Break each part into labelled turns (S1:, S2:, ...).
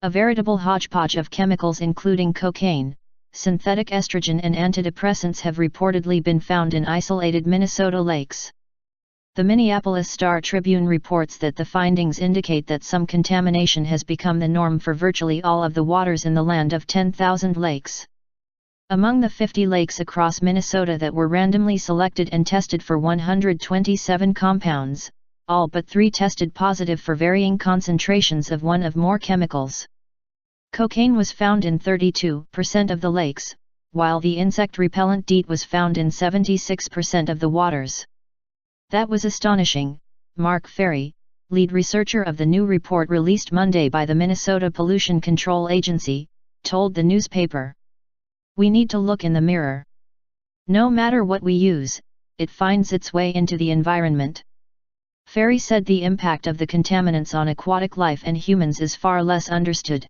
S1: A veritable hodgepodge of chemicals including cocaine, synthetic estrogen and antidepressants have reportedly been found in isolated Minnesota lakes. The Minneapolis Star Tribune reports that the findings indicate that some contamination has become the norm for virtually all of the waters in the land of 10,000 lakes. Among the 50 lakes across Minnesota that were randomly selected and tested for 127 compounds, all but 3 tested positive for varying concentrations of one or more chemicals. Cocaine was found in 32% of the lakes, while the insect repellent DEET was found in 76% of the waters. That was astonishing, Mark Ferrey, lead researcher of the new report released Monday by the Minnesota Pollution Control Agency, told the newspaper. We need to look in the mirror. No matter what we use, it finds its way into the environment. Ferrey said the impact of the contaminants on aquatic life and humans is far less understood.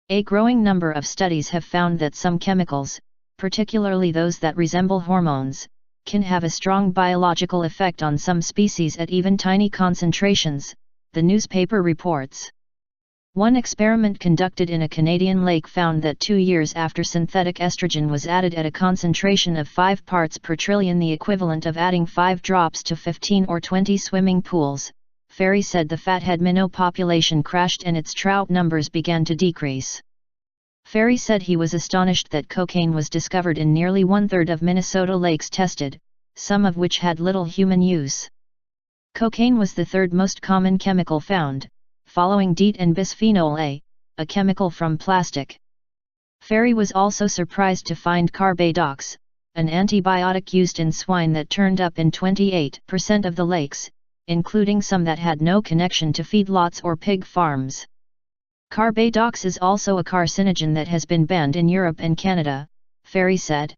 S1: A growing number of studies have found that some chemicals, particularly those that resemble hormones, can have a strong biological effect on some species at even tiny concentrations, the newspaper reports. One experiment conducted in a Canadian lake found that 2 years after synthetic estrogen was added at a concentration of 5 parts per trillion, the equivalent of adding 5 drops to 15 or 20 swimming pools, Ferrey said the fathead minnow population crashed and its trout numbers began to decrease. Ferrey said he was astonished that cocaine was discovered in nearly 1/3 of Minnesota lakes tested, some of which had little human use. Cocaine was the 3rd most common chemical found, following DEET and bisphenol A, a chemical from plastic. Ferrey was also surprised to find carbadox, an antibiotic used in swine, that turned up in 28% of the lakes, including some that had no connection to feedlots or pig farms. Carbadox is also a carcinogen that has been banned in Europe and Canada, Ferrey said.